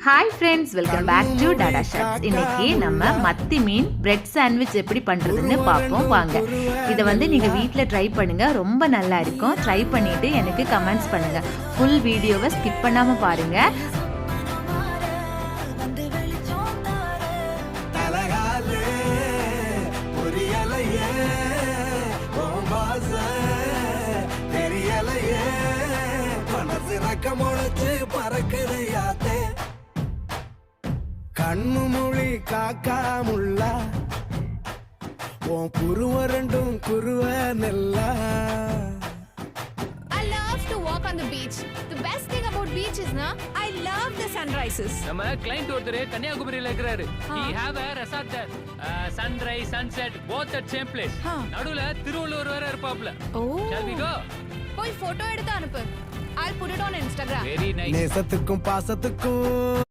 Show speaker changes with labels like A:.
A: Hi friends, welcome back to Tata shots. இன்னைக்கு நம்ம மத்தி மீன் பிரெட் சாண்ட்விச் எப்படி பண்ணுறதுன்னு பார்ப்போம் வாங்க. இதை நீங்கள் வீட்டில் ட்ரை பண்ணுங்கள், ரொம்ப நல்லா இருக்கும். ட்ரை பண்ணிவிட்டு எனக்கு கமெண்ட்ஸ் பண்ணுங்கள். ஃபுல் வீடியோவை ஸ்கிப் பண்ணாமல் பாருங்கள்.
B: கண்ணு மொழி காக்கா முள்ளா உன் குருவ ரெண்டும் குருவ நெல்லா.
C: I love to walk on the beach. The best thing about beach is I love the sunrises.
D: நம்ம client ஒருத்தர் கன்னியாகுமரியில இருக்காரு. He have a resort there. Sunrise, sunset both at same place. நடுவுல திருவள்ளுவர் வேற இருப்பாப்ல.
C: Oh.
D: Shall we go?
C: போய் photo எடுத்து அனுப்பு. I'll put it on Instagram.
D: Very nice.
B: நேசத்துக்கும் பாசத்துக்கும்